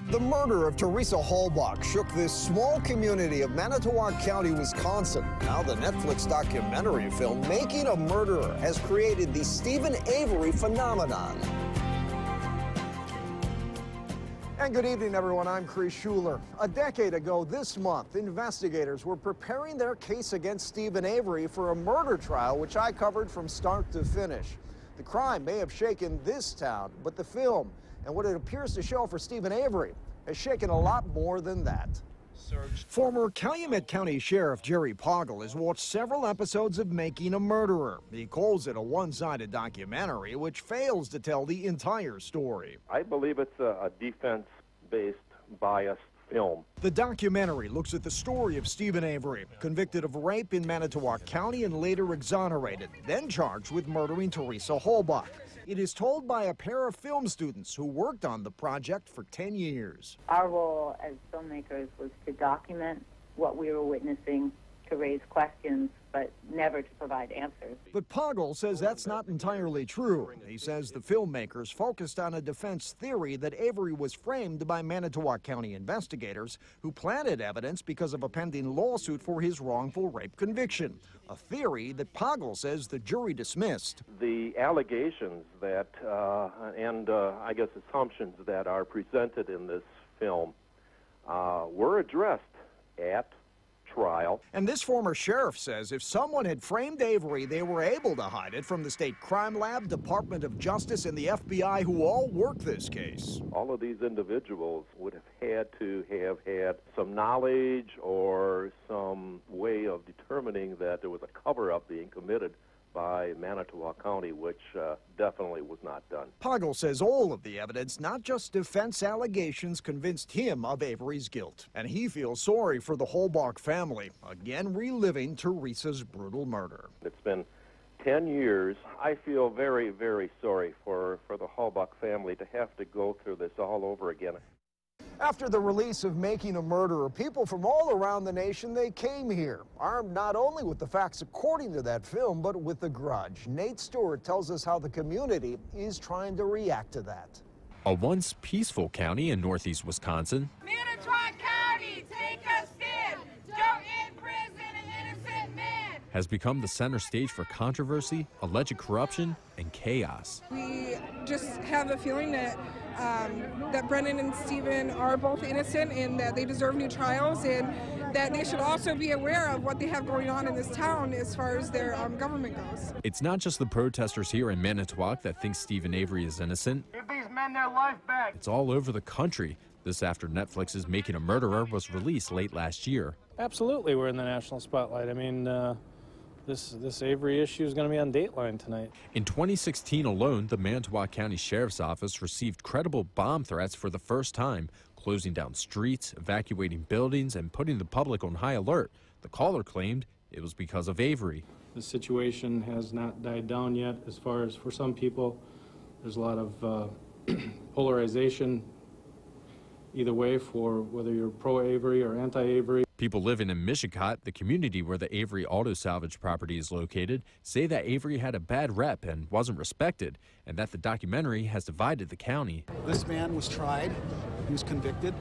The murder of Teresa Halbach shook this small community of Manitowoc County, Wisconsin. Now the Netflix documentary film Making a Murderer has created the Stephen Avery phenomenon. And good evening, everyone. I'm Chris Schuler. A decade ago this month, investigators were preparing their case against Stephen Avery for a murder trial, which I covered from start to finish. The crime may have shaken this town, but the film and what it appears to show for Stephen Avery has shaken a lot more than that. Former Calumet County Sheriff Jerry Poggle has watched several episodes of Making a Murderer. He calls it a one-sided documentary which fails to tell the entire story. I believe it's a defense-based biased film. The documentary looks at the story of Stephen Avery, convicted of rape in Manitowoc County and later exonerated, then charged with murdering Teresa Halbach. It is told by a pair of film students who worked on the project for 10 years. Our role as filmmakers was to document what we were witnessing, to raise questions, but never to provide answers. But Poggle says that's not entirely true. He says the filmmakers focused on a defense theory that Avery was framed by Manitowoc County investigators who planted evidence because of a pending lawsuit for his wrongful rape conviction, a theory that Poggle says the jury dismissed. The allegations that, I guess assumptions that are presented in this film were addressed at trial. And this former sheriff says if someone had framed Avery, they were able to hide it from the State Crime Lab, Department of Justice, and the FBI, who all work this case. All of these individuals would have had to have had some knowledge or some way of determining that there was a cover-up being committed by Manitowoc County, which definitely was not done. Poggle says all of the evidence, not just defense allegations, convinced him of Avery's guilt. And he feels sorry for the Halbach family, again reliving Teresa's brutal murder. It's been 10 years. I feel very, very sorry for the Halbach family to have to go through this all over again. After the release of Making a Murderer, people from all around the nation, they came here, armed not only with the facts according to that film, but with a grudge. Nate Stewart tells us how the community is trying to react to that. A once peaceful county in northeast Wisconsin, Manitowoc County, take a stand. Don't imprison an innocent man. has become the center stage for controversy, alleged corruption, and chaos. We just have a feeling that that Brennan and Stephen are both innocent and that they deserve new trials, and that they should also be aware of what they have going on in this town as far as their government goes. It's not just the protesters here in Manitowoc that think Stephen Avery is innocent. Give these men their life back. It's all over the country. This after Netflix's Making a Murderer was released late last year. Absolutely, we're in the national spotlight. I mean, this Avery issue is going to be on Dateline tonight. In 2016 alone, the Manitowoc County Sheriff's Office received credible bomb threats for the first time, closing down streets, evacuating buildings, and putting the public on high alert. The caller claimed it was because of Avery. The situation has not died down yet. As far as for some people, there's a lot of polarization either way for whether you're pro-Avery or anti-Avery. People living in Mishicot, the community where the Avery auto salvage property is located, say that Avery had a bad rep and wasn't respected, and that the documentary has divided the county. This man was tried, he was convicted,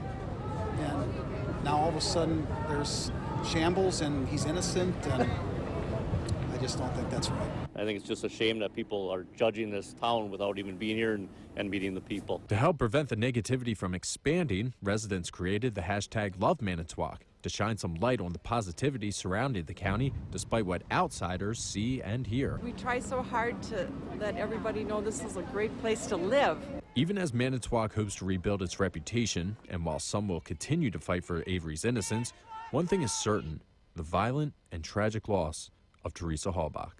and now all of a sudden there's shambles and he's innocent, and I just don't think that's right. I think it's just a shame that people are judging this town without even being here and meeting the people. To help prevent the negativity from expanding, residents created the hashtag #LoveManitowoc to shine some light on the positivity surrounding the county, despite what outsiders see and hear. We try so hard to let everybody know this is a great place to live. Even as Manitowoc hopes to rebuild its reputation, and while some will continue to fight for Avery's innocence, one thing is certain: the violent and tragic loss of Teresa Halbach.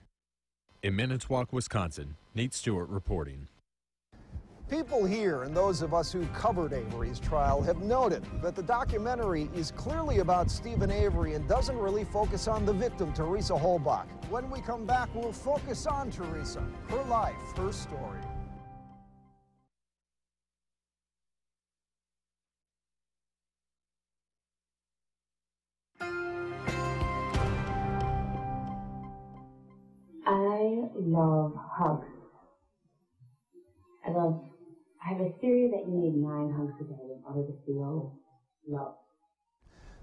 In Manitowoc, Wisconsin, Nate Stewart reporting. People here and those of us who covered Avery's trial have noted that the documentary is clearly about Stephen Avery and doesn't really focus on the victim, Teresa Halbach. When we come back, we'll focus on Teresa, her life, her story. I love hugs. I have a theory that you need 9 hugs a day her to feel love.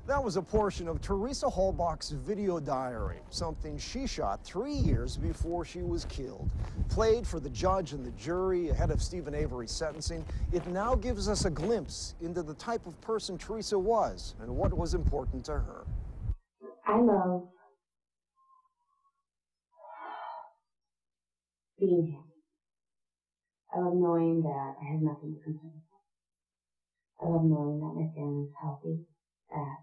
That was a portion of Teresa Halbach's video diary, something she shot 3 years before she was killed. Played for the judge and the jury ahead of Stephen Avery's sentencing, it now gives us a glimpse into the type of person Teresa was and what was important to her. I love being happy. I love knowing that I have nothing to complain about. I love knowing that my family is healthy, that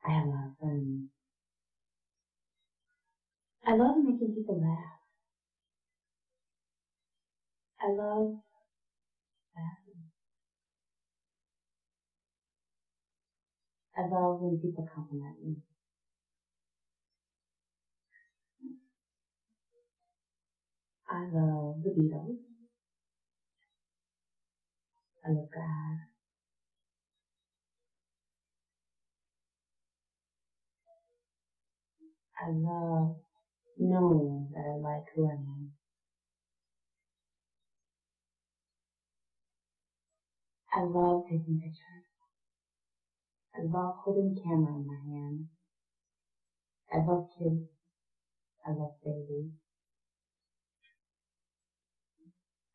I have a lot of friends. I love making people laugh. I love laughing. I love when people compliment me. I love the Beatles. I love God. I love knowing that I like who I am. I love taking pictures. I love holding the camera in my hand. I love kids. I love babies.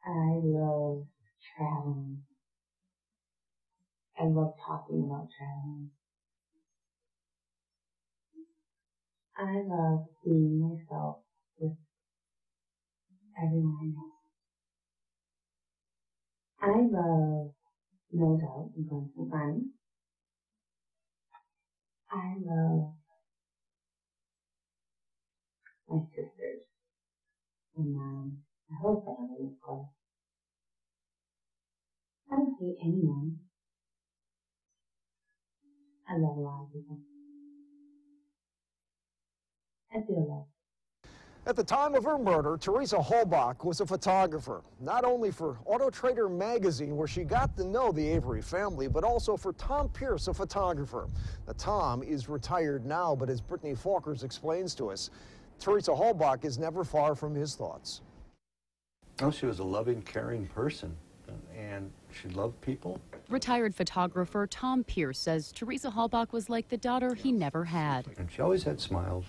I love traveling. I love talking about traveling. I love being myself with everyone I know. I love No Doubt and Gwen Stefani. I love my sisters and mom. I hope that I live close. I don't hate anyone. I love a lot of people. I feel love. At the time of her murder, Teresa Halbach was a photographer, not only for Auto Trader magazine, where she got to know the Avery family, but also for Tom Pierce, a photographer. Now, Tom is retired now, but as Brittany Falkers explains to us, Teresa Halbach is never far from his thoughts. Oh, she was a loving, caring person, and she loved people. Retired photographer Tom Pierce says Teresa Halbach was like the daughter he never had. And she always had smiles.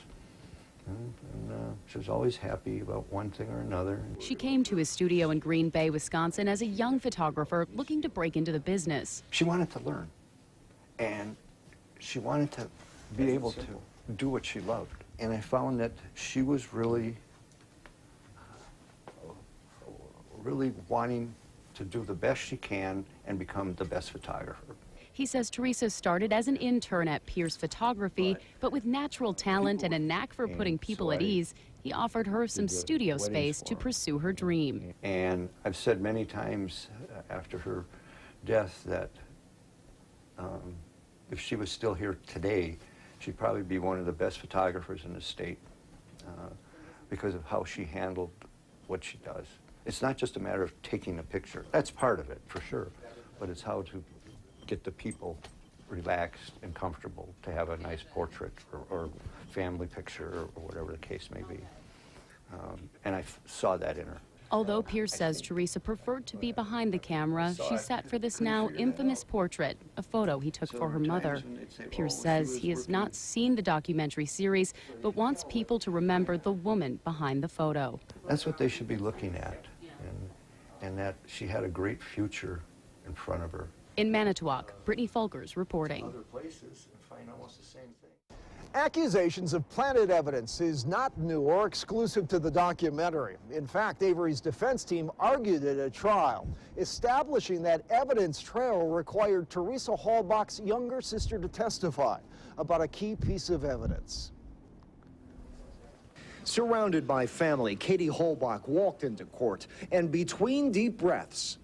And she was always happy about one thing or another. She came to his studio in Green Bay, Wisconsin as a young photographer looking to break into the business. She wanted to learn, and she wanted to be able to do what she loved. And I found that she was really wanting to do the best she can and become the best photographer. He says Teresa started as an intern at Pierce Photography, but with natural talent and a knack for putting people at ease, he offered her some studio space to pursue her dream. And I've said many times after her death that if she was still here today, she'd probably be one of the best photographers in the state because of how she handled what she does. It's not just a matter of taking a picture. That's part of it, for sure, but it's how to get the people relaxed and comfortable to have a nice portrait or family picture or whatever the case may be. And I saw that in her. Although Pierce says Teresa preferred to be behind the camera, she sat for this now infamous portrait, a photo he took for her mother. Pierce says he has not seen the documentary series, but wants people to remember the woman behind the photo. That's what they should be looking at, and that she had a great future in front of her. In Manitowoc, Brittany Falkers reporting. Other places and find almost the same thing. Accusations of planted evidence is not new or exclusive to the documentary. In fact, Avery's defense team argued at a trial, establishing that evidence trail required Teresa Halbach's younger sister to testify about a key piece of evidence. Surrounded by family, Katie Halbach walked into court and, between deep breaths,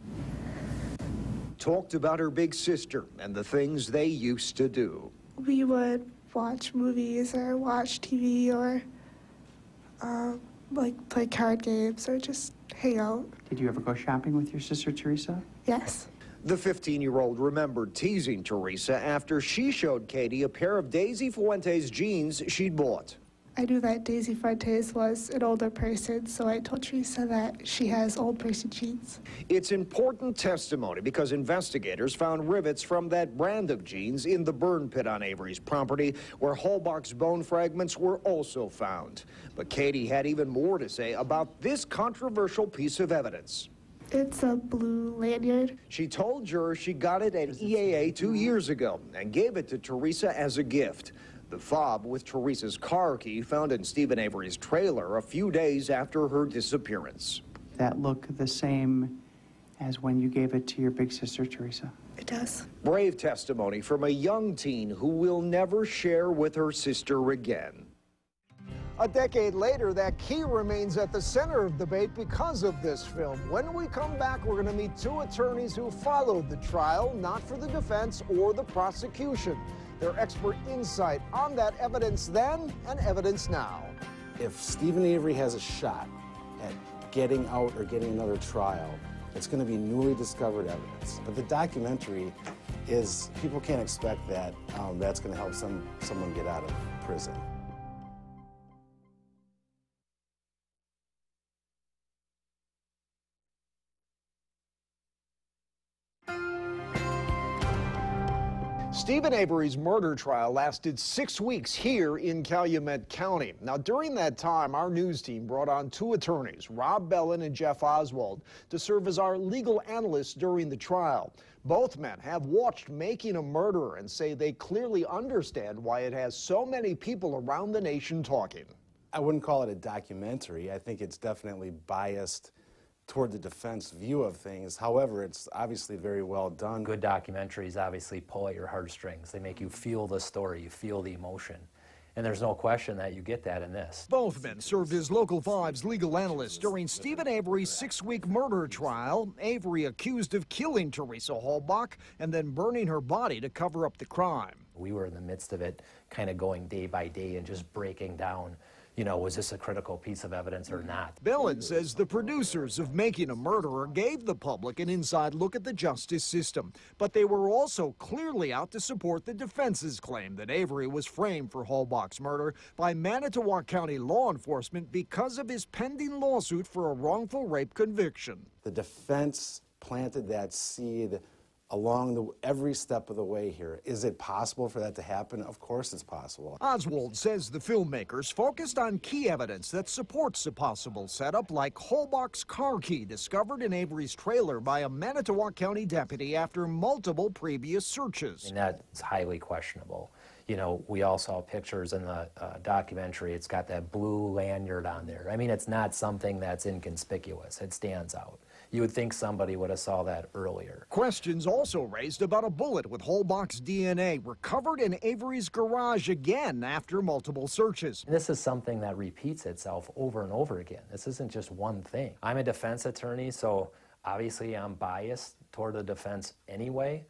talked about her big sister and the things they used to do. We would watch movies or watch TV or like play card games or just hang out. Did you ever go shopping with your sister Teresa? Yes. The 15-year-old remembered teasing Teresa after she showed Katie a pair of Daisy Fuentes jeans she'd bought. I knew that Daisy Fuentes was an older person, so I told Teresa that she has old person genes. It's important testimony because investigators found rivets from that brand of genes in the burn pit on Avery's property, where Halbach's bone fragments were also found. But Katie had even more to say about this controversial piece of evidence. It's a blue lanyard. She told jurors she got it at EAA 2 years ago and gave it to Teresa as a gift. The fob with Teresa's car key found in Stephen Avery's trailer a few days after her disappearance. That look the same as when you gave it to your big sister, Teresa? It does. Brave testimony from a young teen who will never share with her sister again. A decade later, that key remains at the center of debate because of this film. When we come back, we're going to meet two attorneys who followed the trial, not for the defense or the prosecution. Their expert insight on that evidence then and evidence now. If Stephen Avery has a shot at getting out or getting another trial, it's going to be newly discovered evidence. But the documentary is, people can't expect that that's going to help someone get out of prison. Stephen Avery's murder trial lasted 6 weeks here in Calumet County. Now, during that time, our news team brought on two attorneys, Rob Bellin and Jeff Oswald, to serve as our legal analysts during the trial. Both men have watched Making a Murderer and say they clearly understand why it has so many people around the nation talking. I wouldn't call it a documentary. I think it's definitely biased toward the defense view of things. However, it's obviously very well done. Good documentaries obviously pull at your heartstrings. They make you feel the story, you feel the emotion. And there's no question that you get that in this. Both men served as Local 5's legal analysts during Stephen Avery's 6-week murder trial. Avery accused of killing Teresa Halbach and then burning her body to cover up the crime. We were in the midst of it, kind of going day by day and just breaking down, you know, was this a critical piece of evidence or not? Bellin says the producers of Making a Murderer gave the public an inside look at the justice system, but they were also clearly out to support the defense's claim that Avery was framed for Halbach's murder by Manitowoc County law enforcement because of his pending lawsuit for a wrongful rape conviction. The defense planted that seed along every step of the way here. Is it possible for that to happen? Of course it's possible. Oswald says the filmmakers focused on key evidence that supports a possible setup, like Halbach's car key discovered in Avery's trailer by a Manitowoc County deputy after multiple previous searches. And that's highly questionable. You know, we all saw pictures in the documentary. It's got that blue lanyard on there. I mean, it's not something that's inconspicuous. It stands out. You would think somebody would have saw that earlier. Questions also raised about a bullet with Halbach's DNA recovered in Avery's garage again after multiple searches. And this is something that repeats itself over and over again. This isn't just one thing. I'm a defense attorney, so obviously I'm biased toward the defense anyway.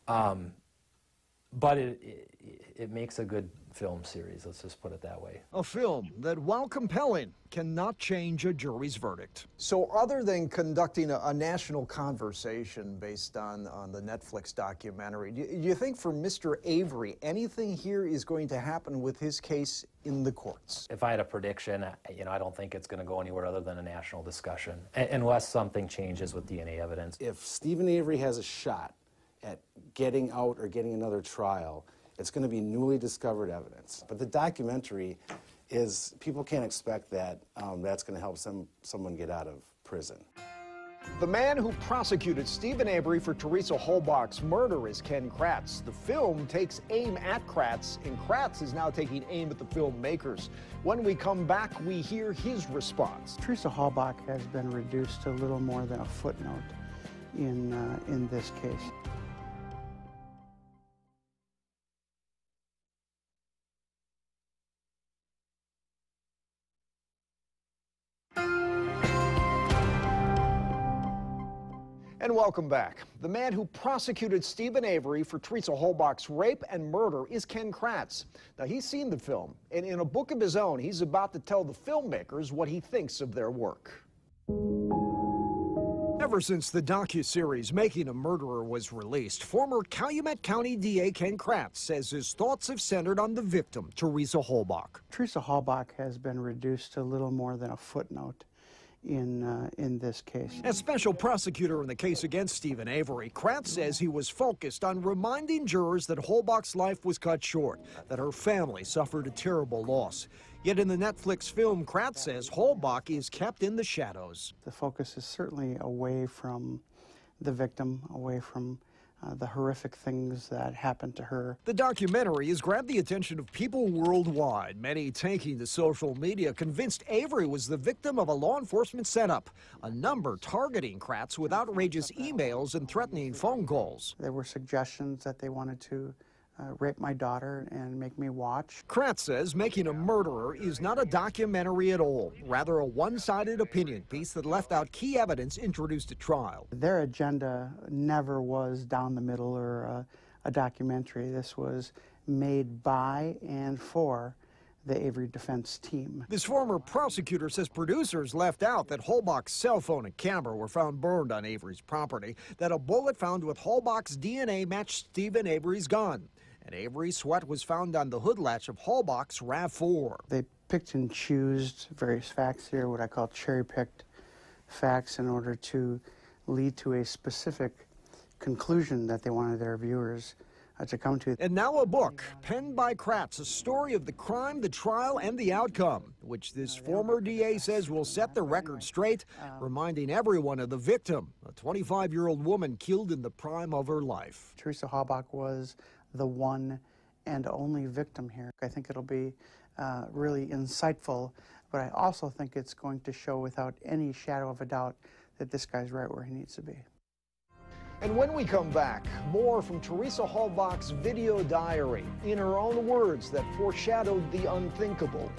But it makes a good film series, let's just put it that way. A film that, while compelling, cannot change a jury's verdict. So other than conducting a national conversation based on the Netflix documentary, do you think for Mr. Avery, anything here is going to happen with his case in the courts? If I had a prediction, you know, I don't think it's going to go anywhere other than a national discussion, unless something changes with DNA evidence. If Stephen Avery has a shot at getting out or getting another trial, it's going to be newly discovered evidence. But the documentary is, people can't expect that that's going to help someone get out of prison. The man who prosecuted Stephen Avery for Teresa Halbach's murder is Ken Katz. The film takes aim at Katz, and Katz is now taking aim at the filmmakers. When we come back, we hear his response. Teresa Halbach has been reduced to little more than a footnote in this case. And welcome back. The man who prosecuted Stephen Avery for Teresa Halbach's rape and murder is Ken Katz. Now, he's seen the film, and in a book of his own, he's about to tell the filmmakers what he thinks of their work. Ever since the docuseries Making a Murderer was released, former Calumet County DA Ken Katz says his thoughts have centered on the victim, Teresa Halbach. Teresa Halbach has been reduced to little more than a footnote in this case. As special prosecutor in the case against Stephen Avery, Katz says he was focused on reminding jurors that Halbach's life was cut short, that her family suffered a terrible loss. Yet in the Netflix film, Katz says Halbach is kept in the shadows. The focus is certainly away from the victim, away from the horrific things that happened to her. The documentary has grabbed the attention of people worldwide, many taking to social media convinced Avery was the victim of a law enforcement setup, a number targeting Katz with outrageous emails and threatening phone calls. There were suggestions that they wanted to rape my daughter and make me watch. Katz says Making a Murderer is not a documentary at all, rather a one-sided opinion piece that left out key evidence introduced at trial. Their agenda never was down the middle or a documentary. This was made by and for the Avery defense team. This former prosecutor says producers left out that Halbach's cell phone and camera were found burned on Avery's property, that a bullet found with Halbach's DNA matched Stephen Avery's gun, and Avery's sweat was found on the hood latch of Halbach's RAV4. They picked and chose various facts here, what I call cherry-picked facts, in order to lead to a specific conclusion that they wanted their viewers to come to. And now a book, penned by Katz, a story of the crime, the trial, and the outcome, which this former DA says will set the record straight, reminding everyone of the victim, a 25-year-old woman killed in the prime of her life. Teresa Halbach was the one and only victim here. I think it'll be really insightful, but I also think it's going to show without any shadow of a doubt that this guy's right where he needs to be. And when we come back, more from Teresa Halbach's video diary, in her own words that foreshadowed the unthinkable.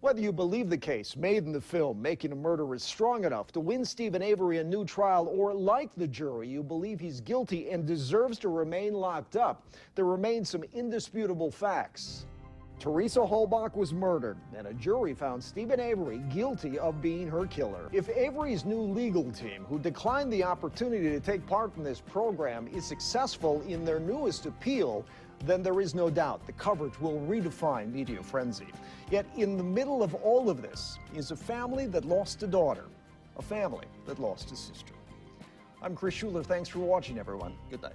Whether you believe the case made in the film Making a Murderer is strong enough to win Stephen Avery a new trial, or like the jury, you believe he's guilty and deserves to remain locked up, there remain some indisputable facts. Teresa Halbach was murdered, and a jury found Stephen Avery guilty of being her killer. If Avery's new legal team, who declined the opportunity to take part in this program, is successful in their newest appeal, then there is no doubt the coverage will redefine media frenzy. Yet in the middle of all of this is a family that lost a daughter, a family that lost a sister. I'm Chris Schuler. Thanks for watching, everyone. Good night.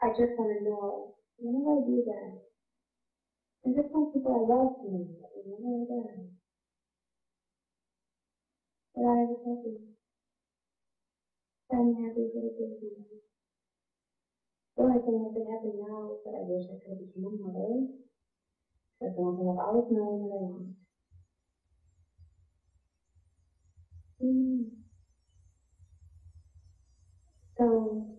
I just want to know, whenever I do that, is this some people I love to me, whenever I die? But I was happy. I'm happy for the business. The only thing that can happen now is that I wish I could have become a mother. That's the one thing I've always known that I want. So,